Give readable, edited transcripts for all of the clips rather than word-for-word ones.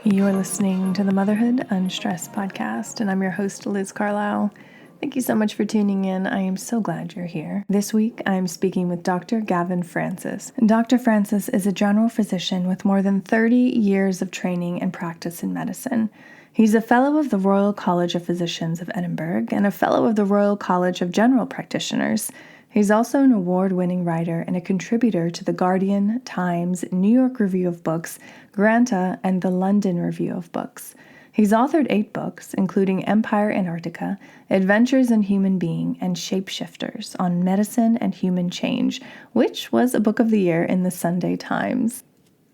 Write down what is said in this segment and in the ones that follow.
You are listening to the Motherhood Unstressed podcast, and I'm your host, Liz Carlisle. Thank you so much for tuning in. I am so glad you're here. This week, I'm speaking with Dr. Gavin Francis. Dr. Francis is a general physician with more than 30 years of training and practice in medicine. He's a fellow of the Royal College of Physicians of Edinburgh and a fellow of the Royal College of General Practitioners. He's also an award-winning writer and a contributor to The Guardian, Times, New York Review of Books, Granta, and the London Review of Books. He's authored 8 books, including Empire Antarctica, Adventures in Human Being, and Shapeshifters on medicine and human change, which was a book of the year in the Sunday Times.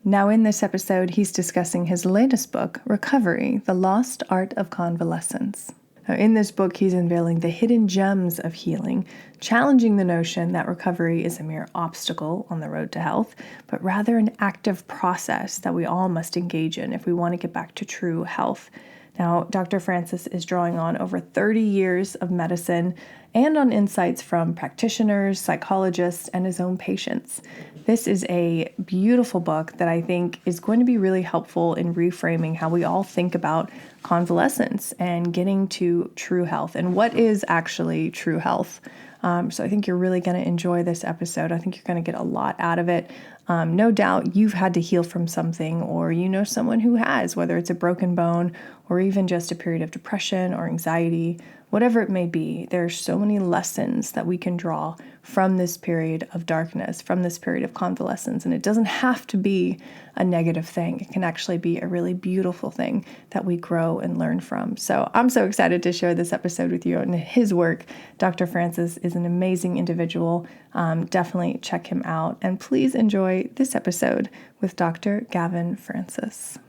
Now in this episode, he's discussing his latest book, Recovery, The Lost Art of Convalescence. Now, in this book, he's unveiling the hidden gems of healing, challenging the notion that recovery is a mere obstacle on the road to health, but rather an active process that we all must engage in if we want to get back to true health. Now, Dr. Francis is drawing on over 30 years of medicine and on insights from practitioners, psychologists, and his own patients. This is a beautiful book that I think is going to be really helpful in reframing how we all think about convalescence and getting to true health and what is actually true health. So I think you're really going to enjoy this episode. I think you're going to get a lot out of it. No doubt you've had to heal from something, or you know someone who has, whether it's a broken bone or even just a period of depression or anxiety, whatever it may be. There are so many lessons that we can draw from this period of darkness, from this period of convalescence. And it doesn't have to be a negative thing. It can actually be a really beautiful thing that we grow and learn from. So I'm so excited to share this episode with you and his work. Dr. Francis is an amazing individual. Definitely check him out. And please enjoy this episode with Dr. Gavin Francis.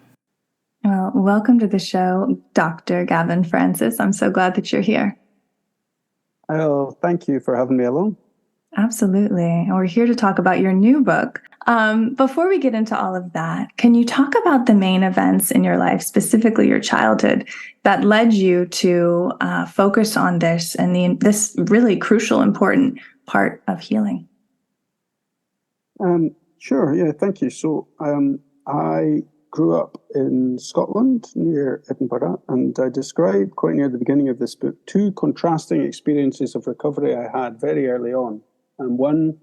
Well, welcome to the show, Dr. Gavin Francis. I'm so glad that you're here. Oh, thank you for having me along. Absolutely. And we're here to talk about your new book. Before we get into all of that, can you talk about the main events in your life, specifically your childhood, that led you to focus on this and this really crucial, important part of healing? Sure. Yeah, thank you. So I grew up in Scotland near Edinburgh, and I describe quite near the beginning of this book 2 contrasting experiences of recovery I had very early on. And one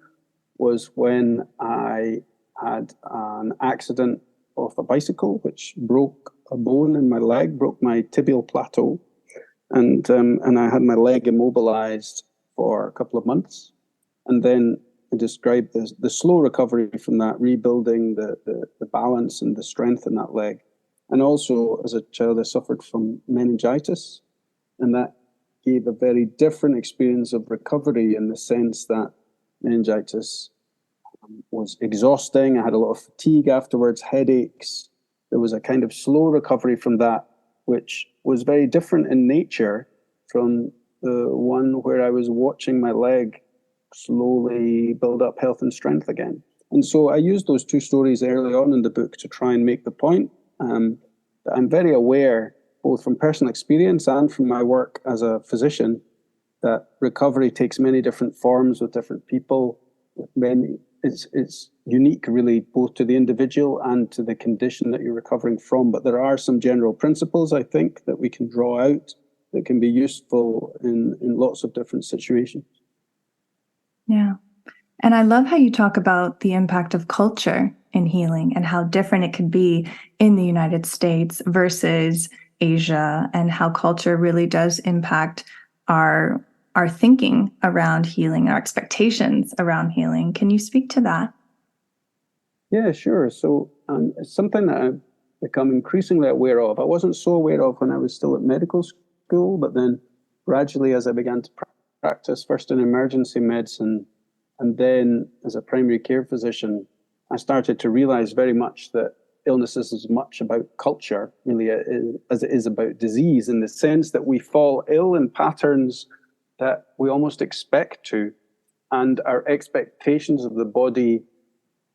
was when I had an accident off a bicycle, which broke a bone in my leg, broke my tibial plateau, and I had my leg immobilized for a couple of months. And then I described the slow recovery from that, rebuilding the balance and the strength in that leg. And also, as a child, I suffered from meningitis, and that gave a very different experience of recovery in the sense that meningitis was exhausting. I had a lot of fatigue afterwards, headaches. There was a kind of slow recovery from that, which was very different in nature from the one where I was watching my leg slowly build up health and strength again. And so I used those 2 stories early on in the book to try and make the point that I'm very aware, both from personal experience and from my work as a physician, that recovery takes many different forms with different people. It's unique, really, both to the individual and to the condition that you're recovering from. But there are some general principles, I think, that we can draw out that can be useful in lots of different situations. Yeah. And I love how you talk about the impact of culture in healing and how different it could be in the United States versus Asia, and how culture really does impact our thinking around healing, our expectations around healing. Can you speak to that? Yeah, sure. So it's something that I've become increasingly aware of. I wasn't so aware of when I was still at medical school, but then gradually as I began to practice, first in emergency medicine and then as a primary care physician, I started to realize very much that illness is as much about culture, really, as it is about disease, in the sense that we fall ill in patterns that we almost expect to, and our expectations of the body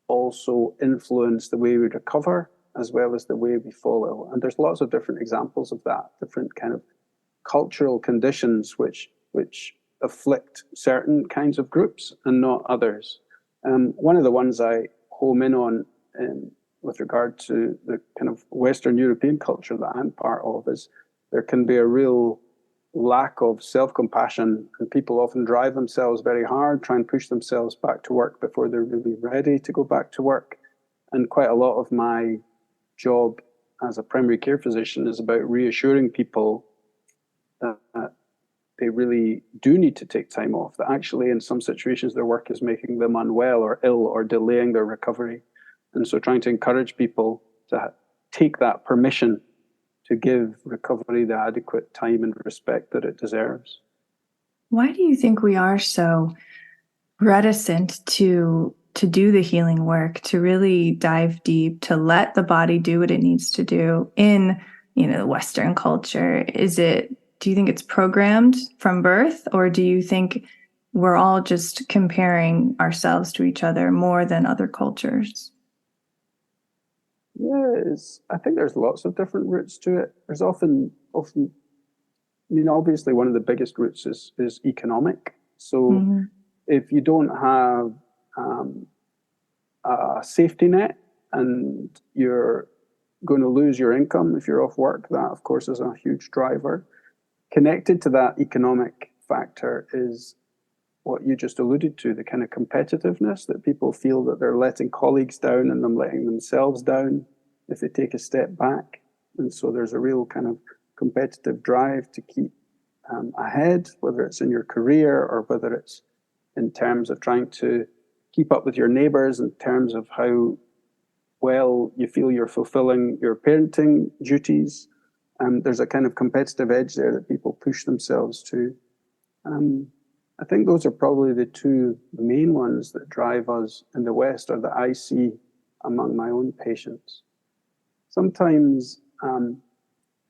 also influence the way we recover as well as the way we fall ill. And there's lots of different examples of that, different kind of cultural conditions which afflict certain kinds of groups and not others. One of the ones I home in on with regard to the kind of Western European culture that I'm part of is there can be a real lack of self-compassion, and people often drive themselves very hard, try and push themselves back to work before they're really ready to go back to work. And quite a lot of my job as a primary care physician is about reassuring people that they really do need to take time off, that actually in some situations their work is making them unwell or ill or delaying their recovery. And so trying to encourage people to take that permission to give recovery the adequate time and respect that it deserves. Why do you think we are so reticent to do the healing work, to really dive deep, to let the body do what it needs to do in, the Western culture? Do you think it's programmed from birth, or do you think we're all just comparing ourselves to each other more than other cultures? Yes, I think there's lots of different roots to it. There's often, obviously one of the biggest roots is economic. So if you don't have a safety net and you're going to lose your income if you're off work, that of course is a huge driver. Connected to that economic factor is what you just alluded to, the kind of competitiveness that people feel that they're letting colleagues down and them letting themselves down if they take a step back. And so there's a real kind of competitive drive to keep ahead, whether it's in your career or whether it's in terms of trying to keep up with your neighbors, in terms of how well you feel you're fulfilling your parenting duties. There's a kind of competitive edge there that people push themselves to. I think those are probably the two main ones that drive us in the West, or that I see among my own patients. Sometimes,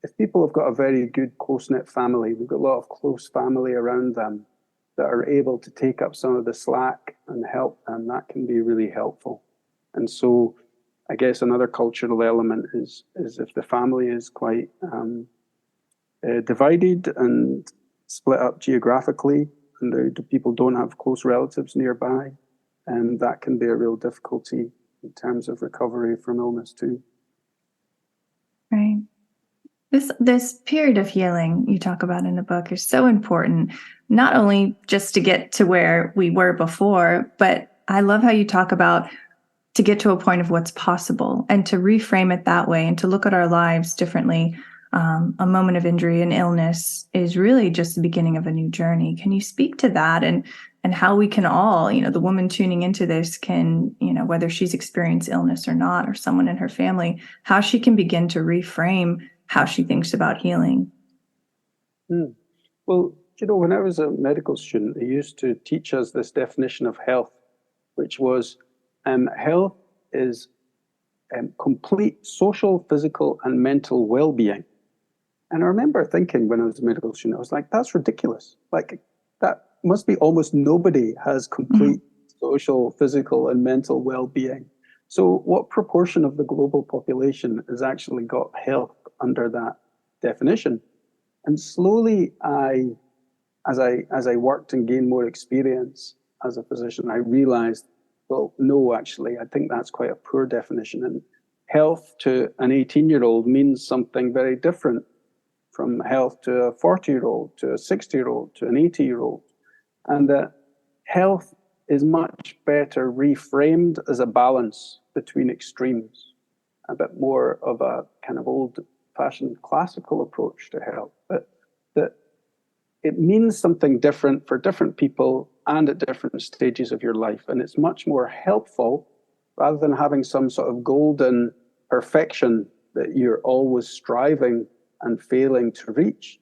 if people have got a very good close-knit family, we've got a lot of close family around them that are able to take up some of the slack and help them, that can be really helpful. And so I guess another cultural element is if the family is quite divided and split up geographically, and the people don't have close relatives nearby, and that can be a real difficulty in terms of recovery from illness too. Right. This period of healing you talk about in the book is so important, not only just to get to where we were before, but I love how you talk about to get to a point of what's possible and to reframe it that way and to look at our lives differently. A moment of injury and illness is really just the beginning of a new journey. Can you speak to that and how we can all, the woman tuning into this can, whether she's experienced illness or not, or someone in her family, how she can begin to reframe how she thinks about healing? Well, when I was a medical student, they used to teach us this definition of health, which was health is complete social, physical, and mental well-being. And I remember thinking when I was a medical student, I was like, that's ridiculous. Like, that must be almost nobody has complete social, physical, and mental well-being. So what proportion of the global population has actually got health under that definition? And slowly, as I worked and gained more experience as a physician, I realized, well, no, actually, I think that's quite a poor definition. And health to an 18-year-old means something very different from health to a 40-year-old, to a 60-year-old, to an 80-year-old. And that health is much better reframed as a balance between extremes, a bit more of a kind of old-fashioned classical approach to health, but that it means something different for different people and at different stages of your life. And it's much more helpful, rather than having some sort of golden perfection that you're always striving and failing to reach,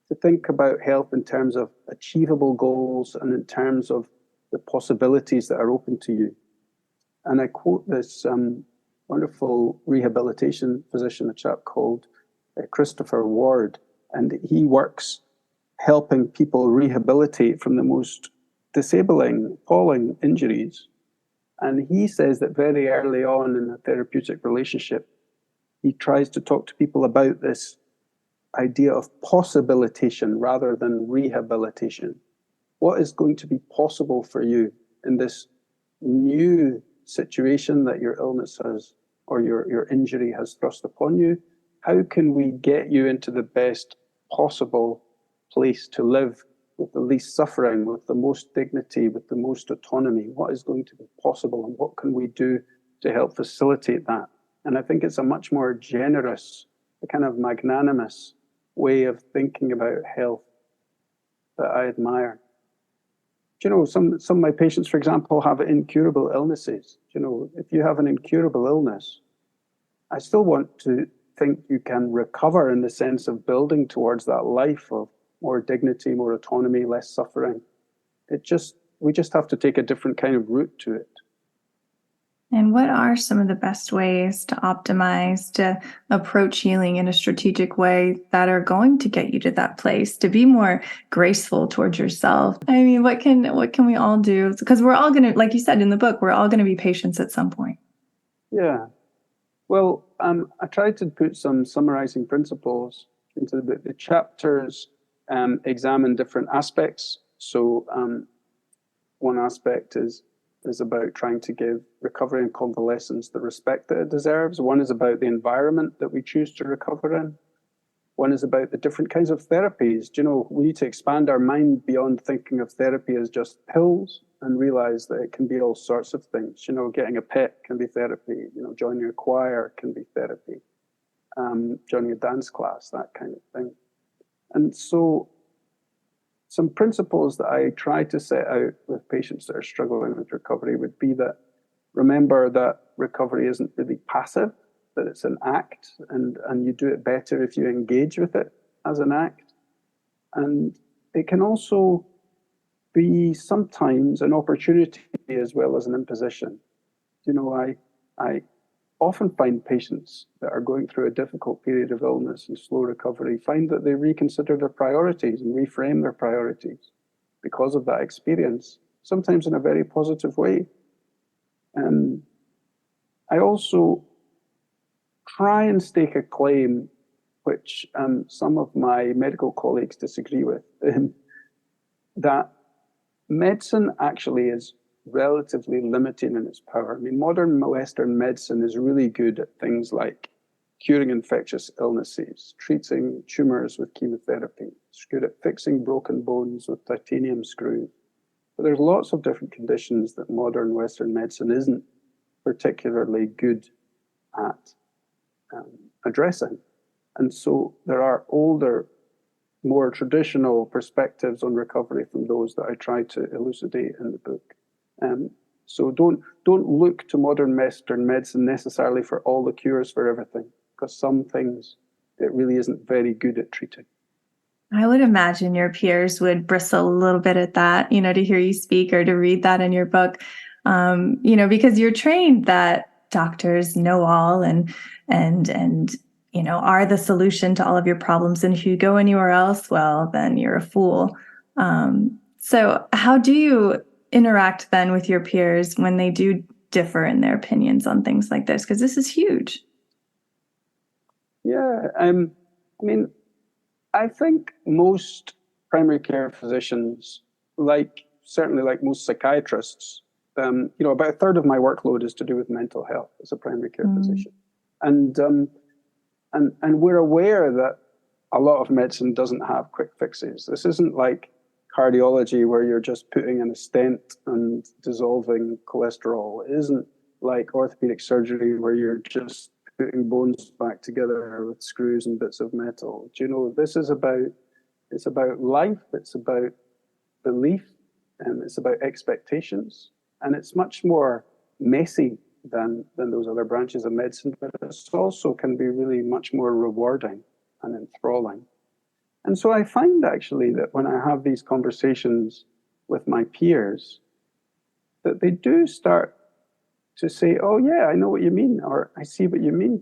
to think about health in terms of achievable goals and in terms of the possibilities that are open to you. And I quote this wonderful rehabilitation physician, a chap called Christopher Ward, and he works helping people rehabilitate from the most disabling, appalling injuries. And he says that very early on in a therapeutic relationship, he tries to talk to people about this idea of possibilitation rather than rehabilitation. What is going to be possible for you in this new situation that your illness has or your injury has thrust upon you. How can we get you into the best possible place to live with the least suffering, with the most dignity, with the most autonomy? What is going to be possible, and what can we do to help facilitate that? And I think it's a much more generous, a kind of magnanimous way of thinking about health that I admire. Do you know, some of my patients, for example, have incurable illnesses. Do you know, if you have an incurable illness, I still want to think you can recover in the sense of building towards that life of more dignity, more autonomy, less suffering. We just have to take a different kind of route to it. And what are some of the best ways to optimize, to approach healing in a strategic way that are going to get you to that place, to be more graceful towards yourself? I mean, what can we all do? Because we're all going to, like you said in the book, we're all going to be patients at some point. Yeah. Well, I tried to put some summarizing principles into the book. The chapters examine different aspects. So one aspect is about trying to give recovery and convalescence the respect that it deserves. One is about the environment that we choose to recover in. One is about the different kinds of therapies. Do you know, we need to expand our mind beyond thinking of therapy as just pills and realize that it can be all sorts of things. You know, getting a pet can be therapy. You know, joining a choir can be therapy. Joining a dance class, that kind of thing. And so some principles that I try to set out with patients that are struggling with recovery would be that remember that recovery isn't really passive, that it's an act, and you do it better if you engage with it as an act. And it can also be sometimes an opportunity as well as an imposition. You know, I often find patients that are going through a difficult period of illness and slow recovery find that they reconsider their priorities and reframe their priorities because of that experience, sometimes in a very positive way. I also try and stake a claim, which some of my medical colleagues disagree with, that medicine actually is relatively limited in its power. I mean, modern Western medicine is really good at things like curing infectious illnesses, treating tumors with chemotherapy. It's good at fixing broken bones with titanium screws. But there's lots of different conditions that modern Western medicine isn't particularly good at addressing. And so there are older, more traditional perspectives on recovery from those that I try to elucidate in the book. So don't look to modern Western medicine necessarily for all the cures for everything, because some things it really isn't very good at treating. I would imagine your peers would bristle a little bit at that, you know, to hear you speak or to read that in your book, you know, because you're trained that doctors know all and you know, are the solution to all of your problems. And if you go anywhere else, well, then you're a fool. So how do you interact then with your peers when they do differ in their opinions on things like this? Because this is huge. Yeah, I mean, I think most primary care physicians, certainly like most psychiatrists, you know, about a third of my workload is to do with mental health as a primary care physician, and we're aware that a lot of medicine doesn't have quick fixes. This isn't like cardiology where you're just putting in a stent and dissolving cholesterol. It isn't like orthopedic surgery where you're just putting bones back together with screws and bits of metal. Do you know, it's about life, it's about belief, and it's about expectations. And it's much more messy than those other branches of medicine, but it also can be really much more rewarding and enthralling. And so I find actually that when I have these conversations with my peers, that they do start to say, oh yeah, I know what you mean, or I see what you mean.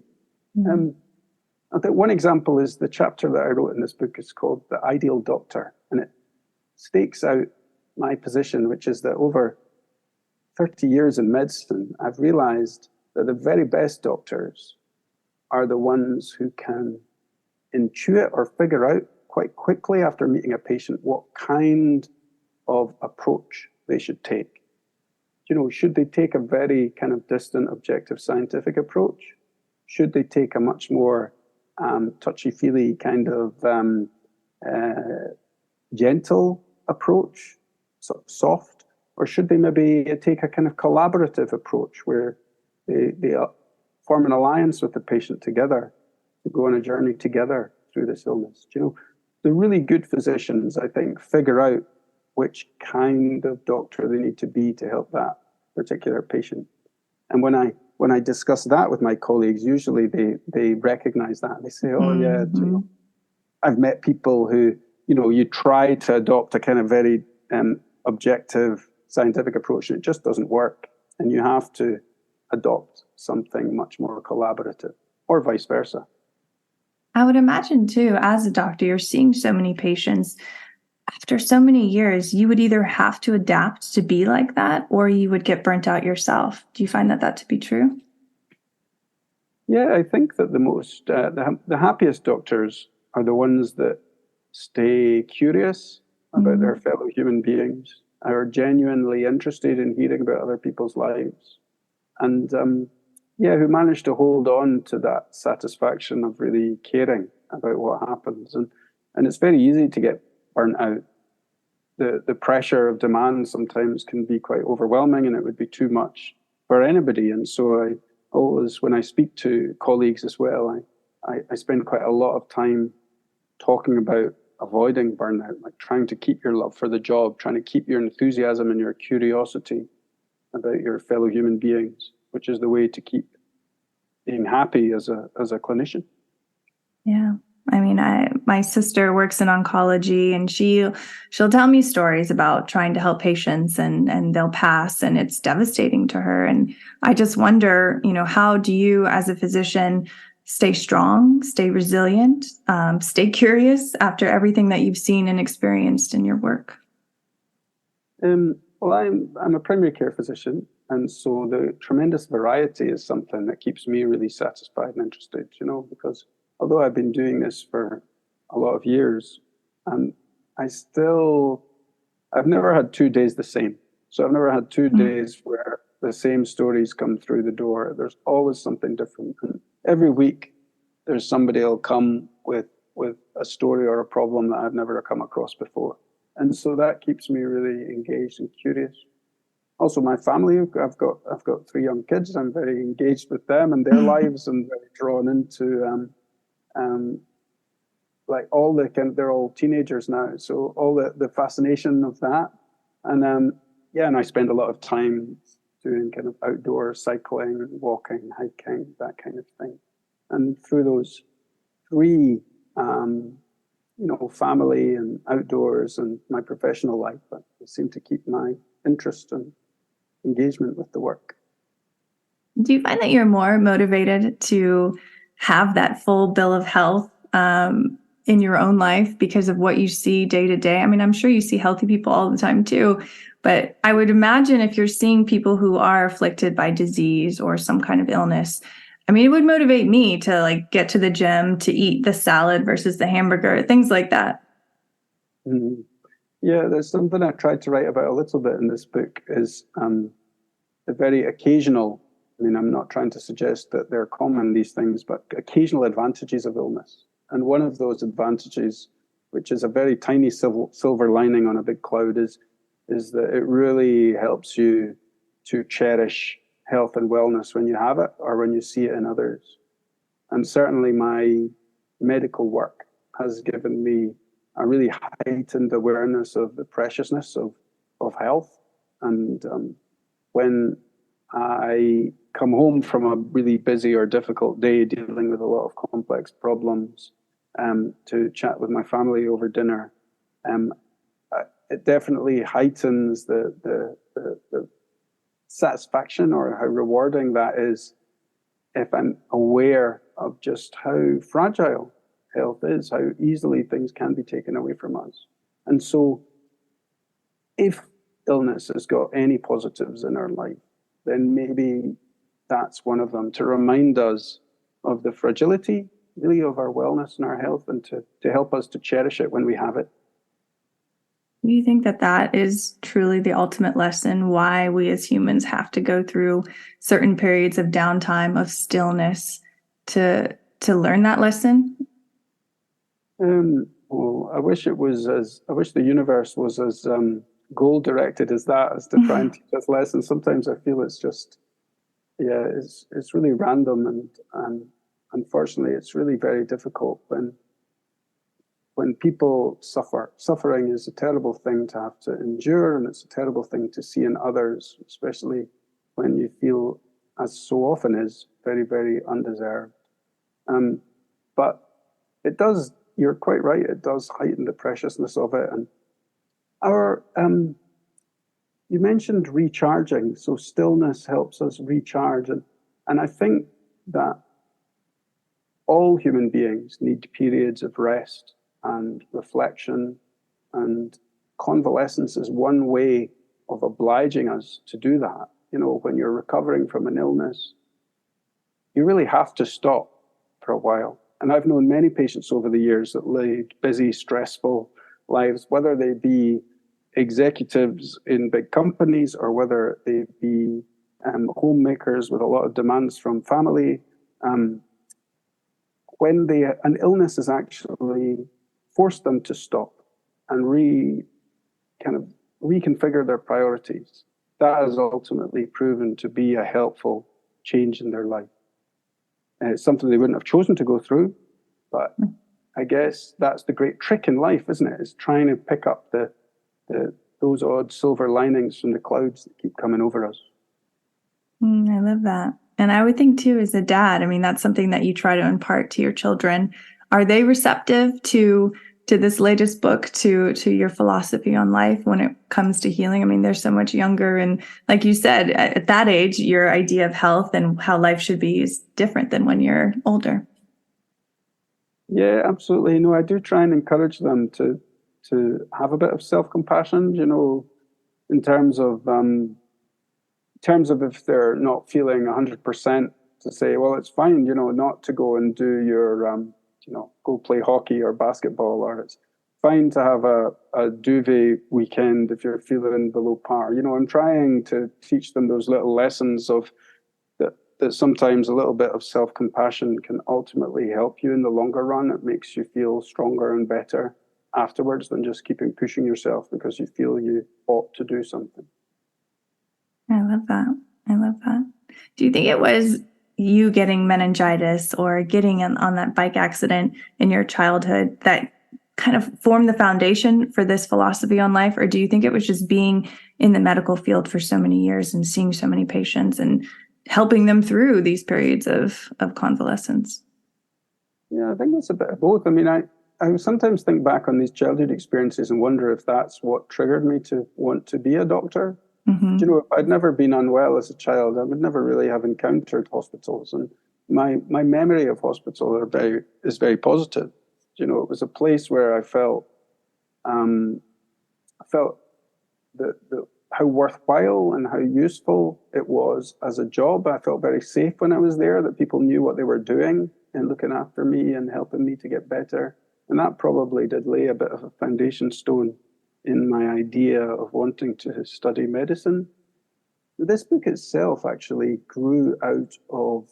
I think one example is the chapter that I wrote in this book is called The Ideal Doctor, and it stakes out my position, which is that over 30 years in medicine, I've realized that the very best doctors are the ones who can intuit or figure out quite quickly after meeting a patient what kind of approach they should take. should they take a very kind of distant, objective scientific approach? Should they take a much more touchy-feely kind of gentle approach, sort of soft? Or should they maybe take a kind of collaborative approach where they form an alliance with the patient together to go on a journey together through this illness? The really good physicians, I think, figure out which kind of doctor they need to be to help that particular patient. And when I discuss that with my colleagues, usually they recognize that. They say, oh, yeah, I've met people who, you try to adopt a kind of very objective scientific approach, and it just doesn't work. And you have to adopt something much more collaborative, or vice versa. I would imagine, too, as a doctor, you're seeing so many patients. After so many years, you would either have to adapt to be like that, or you would get burnt out yourself. Do you find that to be true? Yeah, I think that the most, the happiest doctors are the ones that stay curious about their fellow human beings, are genuinely interested in hearing about other people's lives, and who manage to hold on to that satisfaction of really caring about what happens. And it's very easy to get burnt out. The pressure of demand sometimes can be quite overwhelming, and it would be too much for anybody. And so I always, when I speak to colleagues as well, I spend quite a lot of time talking about avoiding burnout, like trying to keep your love for the job, trying to keep your enthusiasm and your curiosity about your fellow human beings, which is the way to keep being happy as a clinician. Yeah. I mean, my sister works in oncology, and she'll tell me stories about trying to help patients and they'll pass, and it's devastating to her. And I just wonder, how do you as a physician stay strong, stay resilient, stay curious after everything that you've seen and experienced in your work? Well, I'm a primary care physician, and so the tremendous variety is something that keeps me really satisfied and interested, because although I've been doing this for a lot of years, I've never had 2 days the same. So I've never had 2 days where the same stories come through the door. There's always something different. And every week, there's somebody who'll come with a story or a problem that I've never come across before. And so that keeps me really engaged and curious. Also, my family, I've got 3 young kids. I'm very engaged with them and their lives, and very drawn into they're all teenagers now, so all the fascination of that, and and I spend a lot of time doing kind of outdoor cycling, walking, hiking, that kind of thing. And through those 3, family and outdoors and my professional life, I seem to keep my interest and engagement with the work. Do you find that you're more motivated to have that full bill of health in your own life because of what you see day to day? I mean, I'm sure you see healthy people all the time too, but I would imagine if you're seeing people who are afflicted by disease or some kind of illness, I mean, it would motivate me to get to the gym, to eat the salad versus the hamburger, things like that. Mm-hmm. Yeah, there's something I tried to write about a little bit in this book is the very occasional, I mean, I'm not trying to suggest that they're common, these things, but occasional advantages of illness. And one of those advantages, which is a very tiny silver lining on a big cloud, is that it really helps you to cherish health and wellness when you have it or when you see it in others. And certainly my medical work has given me a really heightened awareness of the preciousness of health. And when I come home from a really busy or difficult day dealing with a lot of complex problems, to chat with my family over dinner, it definitely heightens the satisfaction or how rewarding that is if I'm aware of just how fragile health is, how easily things can be taken away from us. And so if illness has got any positives in our life, then maybe that's one of them, to remind us of the fragility, really, of our wellness and our health, and to help us to cherish it when we have it. Do you think that that is truly the ultimate lesson, why we as humans have to go through certain periods of downtime, of stillness to learn that lesson? Well, I wish the universe was as goal directed as that, as to try and teach us lessons. Sometimes I feel it's just, yeah, it's really random, and unfortunately, it's really very difficult when people suffer. Suffering is a terrible thing to have to endure, and it's a terrible thing to see in others, especially when you feel, as so often is, very, very undeserved. But it does, you're quite right, it does heighten the preciousness of it. And our, you mentioned recharging, so stillness helps us recharge. And I think that all human beings need periods of rest and reflection, and convalescence is one way of obliging us to do that. You know, when you're recovering from an illness, you really have to stop for a while. And I've known many patients over the years that lead busy, stressful lives, whether they be executives in big companies or whether they be homemakers with a lot of demands from family. When an illness has actually forced them to stop and reconfigure their priorities, that has ultimately proven to be a helpful change in their life. And it's something they wouldn't have chosen to go through, but I guess that's the great trick in life, isn't it? Is trying to pick up those odd silver linings from the clouds that keep coming over us. I love that. And I would think too, as a dad, I mean, that's something that you try to impart to your children. Are they receptive to this latest book, to your philosophy on life when it comes to healing? I mean, they're so much younger. And like you said, at that age, your idea of health and how life should be is different than when you're older. Yeah, absolutely. No, I do try and encourage them to have a bit of self-compassion, you know, in terms of if they're not feeling 100%, to say, well, it's fine, you know, not to go and do your, go play hockey or basketball, or it's fine to have a duvet weekend if you're feeling below par. You know, I'm trying to teach them those little lessons of that sometimes a little bit of self-compassion can ultimately help you in the longer run. It makes you feel stronger and better afterwards than just keeping pushing yourself because you feel you ought to do something. I love that. I love that. Do you think it was you getting meningitis or getting on that bike accident in your childhood that kind of formed the foundation for this philosophy on life? Or do you think it was just being in the medical field for so many years and seeing so many patients and helping them through these periods of convalescence? Yeah, I think it's a bit of both. I mean, I sometimes think back on these childhood experiences and wonder if that's what triggered me to want to be a doctor. Mm-hmm. You know, if I'd never been unwell as a child, I would never really have encountered hospitals. And my memory of hospital is very positive. You know, it was a place where I felt the how worthwhile and how useful it was as a job. I felt very safe when I was there, that people knew what they were doing and looking after me and helping me to get better. And that probably did lay a bit of a foundation stone in my idea of wanting to study medicine. This book itself actually grew out of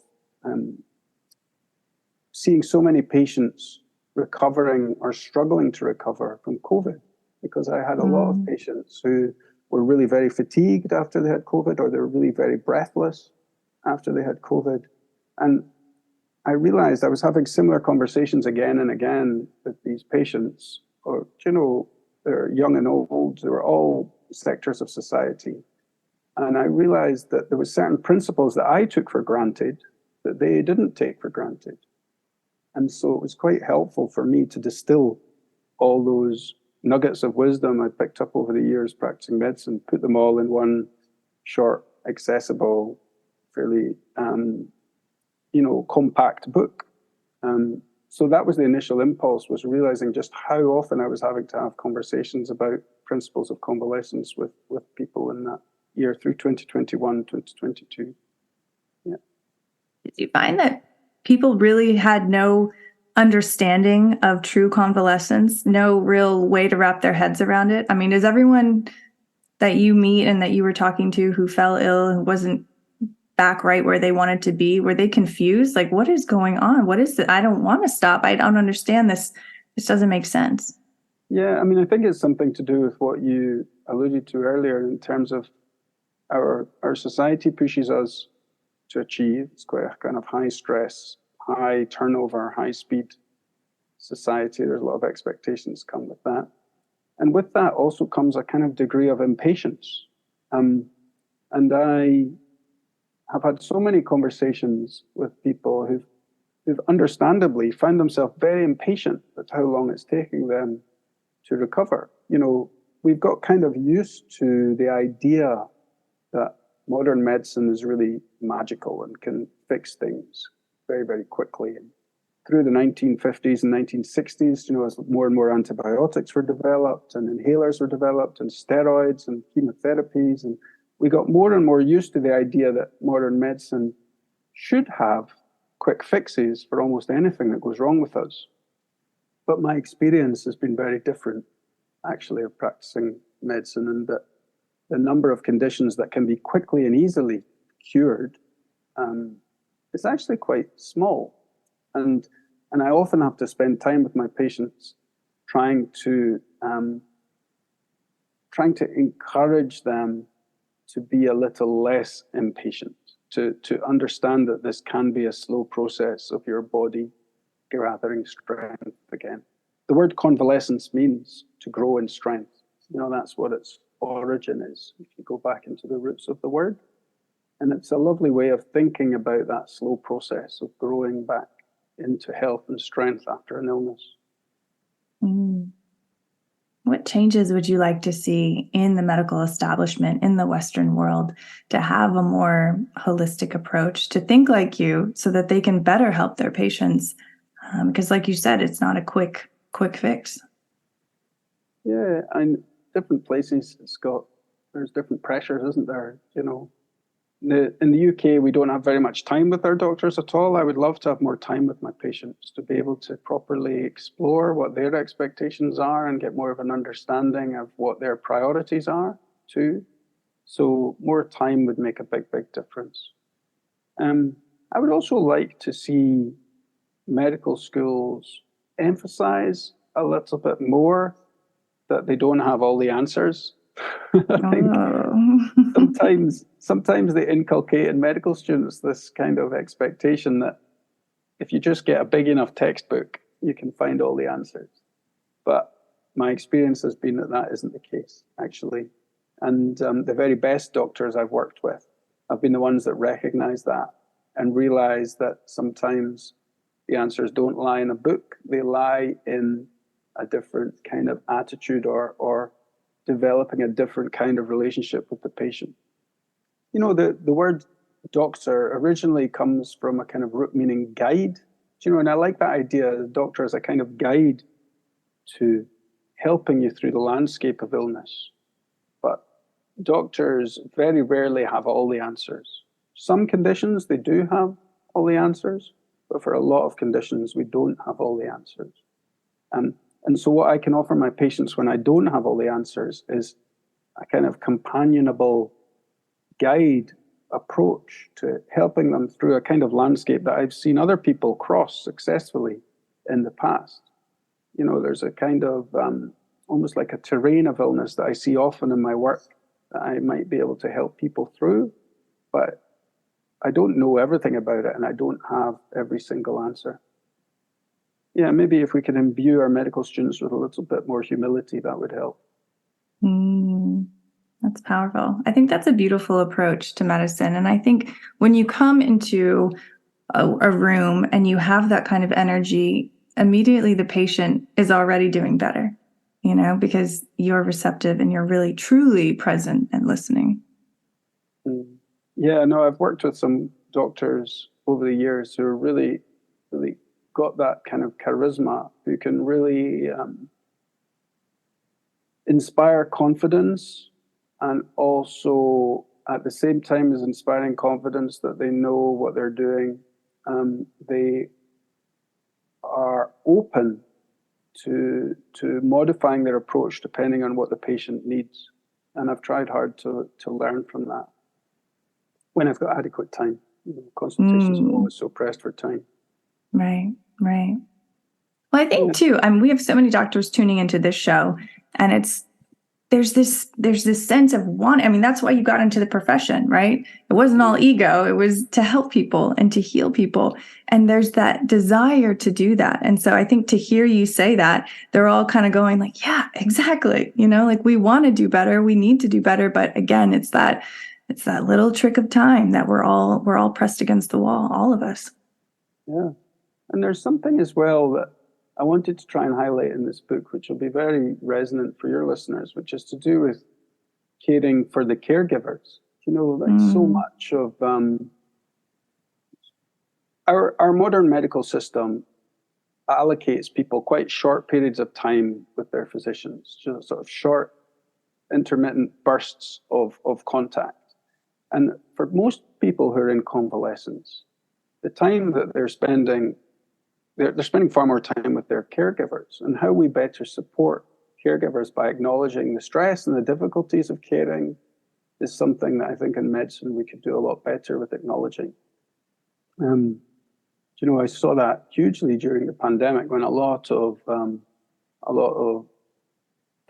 seeing so many patients recovering or struggling to recover from COVID, because I had a lot of patients who were really very fatigued after they had COVID, or they were really very breathless after they had COVID. And I realized I was having similar conversations again and again with these patients, or, you know, they're young and old, they were all sectors of society. And I realized that there were certain principles that I took for granted that they didn't take for granted. And so it was quite helpful for me to distill all those nuggets of wisdom I picked up over the years practicing medicine, put them all in one short, accessible, fairly, compact book. So that was the initial impulse, was realizing just how often I was having to have conversations about principles of convalescence with people in that year through 2021, 2022. Yeah. Did you find that people really had no understanding of true convalescence, no real way to wrap their heads around it. I mean, is everyone that you meet and that you were talking to who fell ill, who wasn't back right where they wanted to be, were they confused? Like, what is going on? What is it? I don't want to stop. I don't understand this. This doesn't make sense. Yeah, I mean, I think it's something to do with what you alluded to earlier in terms of our society pushes us to achieve. It's quite a kind of high stress, high turnover, high speed society. There's a lot of expectations come with that. And with that also comes a kind of degree of impatience. And I have had so many conversations with people who've understandably found themselves very impatient at how long it's taking them to recover. You know, we've got kind of used to the idea that modern medicine is really magical and can fix things very, very quickly. And through the 1950s and 1960s, you know, as more and more antibiotics were developed and inhalers were developed and steroids and chemotherapies, and we got more and more used to the idea that modern medicine should have quick fixes for almost anything that goes wrong with us. But my experience has been very different, actually, of practicing medicine, and that the number of conditions that can be quickly and easily cured is actually quite small. And I often have to spend time with my patients trying to encourage them to be a little less impatient, to understand that this can be a slow process of your body gathering strength again. The word convalescence means to grow in strength. You know, that's what its origin is, if you go back into the roots of the word. And it's a lovely way of thinking about that slow process of growing back into health and strength after an illness. What changes would you like to see in the medical establishment in the Western world to have a more holistic approach, to think like you so that they can better help their patients? Because like you said, it's not a quick fix. Yeah, and different places, there's different pressures, isn't there? You know, in the UK, we don't have very much time with our doctors at all. I would love to have more time with my patients to be able to properly explore what their expectations are and get more of an understanding of what their priorities are too. So more time would make a big, big difference. I would also like to see medical schools emphasize a little bit more that they don't have all the answers. I think sometimes they inculcate in medical students this kind of expectation that if you just get a big enough textbook, you can find all the answers. But my experience has been that isn't the case, actually. And the very best doctors I've worked with have been the ones that recognize that and realize that sometimes the answers don't lie in a book. They lie in a different kind of attitude or developing a different kind of relationship with the patient. You know, the word doctor originally comes from a kind of root meaning guide. You know, and I like that idea, the doctor as a kind of guide to helping you through the landscape of illness. But doctors very rarely have all the answers. Some conditions, they do have all the answers, but for a lot of conditions, we don't have all the answers. And so what I can offer my patients when I don't have all the answers is a kind of companionable guide approach to helping them through a kind of landscape that I've seen other people cross successfully in the past. You know, there's a kind of almost like a terrain of illness that I see often in my work that I might be able to help people through, but I don't know everything about it and I don't have every single answer. Yeah, maybe if we can imbue our medical students with a little bit more humility, that would help. That's powerful. I think that's a beautiful approach to medicine. And I think when you come into a room and you have that kind of energy, immediately the patient is already doing better, you know, because you're receptive and you're really, truly present and listening. Yeah, no, I've worked with some doctors over the years who are really, really got that kind of charisma, who can really inspire confidence, and also at the same time as inspiring confidence that they know what they're doing, they are open to modifying their approach depending on what the patient needs. And I've tried hard to learn from that when I've got adequate time. Consultations are always so pressed for time. Right. Well, I think too, we have so many doctors tuning into this show, and there's this sense of that's why you got into the profession, right? It wasn't all ego. It was to help people and to heal people. And there's that desire to do that. And so I think to hear you say that, they're all kind of going like, yeah, exactly. Like we want to do better. We need to do better. But again, it's that little trick of time that we're all pressed against the wall, all of us. Yeah. And there's something as well that I wanted to try and highlight in this book, which will be very resonant for your listeners, which is to do with caring for the caregivers. So much of our modern medical system allocates people quite short periods of time with their physicians, sort of short, intermittent bursts of contact. And for most people who are in convalescence, the time that they're spending far more time with their caregivers. And how we better support caregivers by acknowledging the stress and the difficulties of caring is something that I think in medicine we could do a lot better with acknowledging. I saw that hugely during the pandemic when a lot of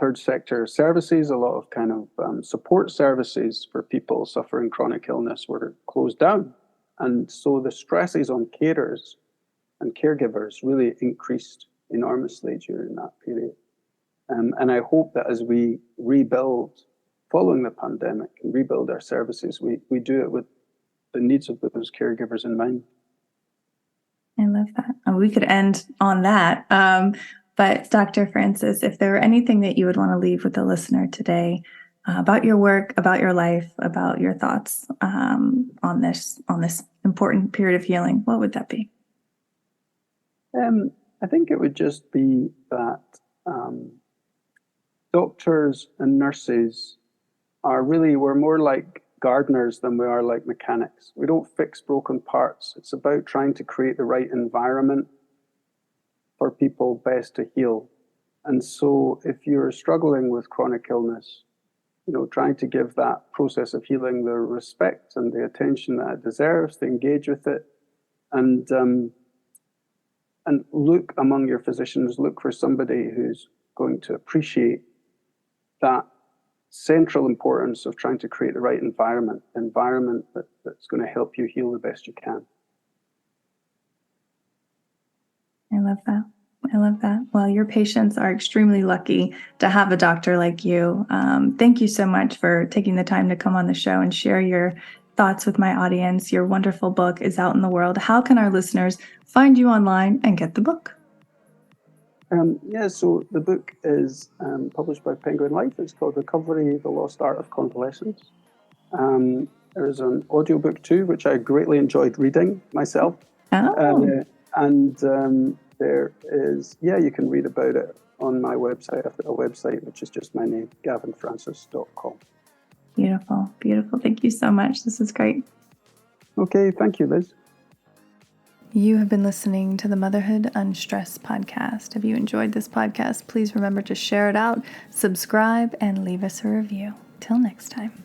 third sector services, a lot of kind of support services for people suffering chronic illness were closed down. And so the stresses on carers and caregivers really increased enormously during that period. And I hope that as we rebuild following the pandemic and rebuild our services, we do it with the needs of those caregivers in mind. I love that. We could end on that. But Dr. Francis, if there were anything that you would want to leave with the listener today about your work, about your life, about your thoughts on this important period of healing, what would that be? I think it would just be that doctors and nurses we're more like gardeners than we are like mechanics. We don't fix broken parts. It's about trying to create the right environment for people best to heal. And so if you're struggling with chronic illness, trying to give that process of healing the respect and the attention that it deserves, to engage with it, and look among your physicians, look for somebody who's going to appreciate that central importance of trying to create the right environment that's going to help you heal the best you can. I love that. Well, your patients are extremely lucky to have a doctor like you. Thank you so much for taking the time to come on the show and share your thoughts with my audience. Your wonderful book is out in the world. How can our listeners find you online and get the book? So the book is published by Penguin Life. It's called Recovery, The Lost Art of Convalescence. There's an audiobook too, which I greatly enjoyed reading myself. Oh. There is, you can read about it on my website. I've got a website, which is just my name, gavinfrancis.com. Beautiful. Thank you so much. This is great. Okay, thank you, Liz. You have been listening to the Motherhood Unstressed podcast. If you enjoyed this podcast, please remember to share it out, subscribe, and leave us a review. Till next time.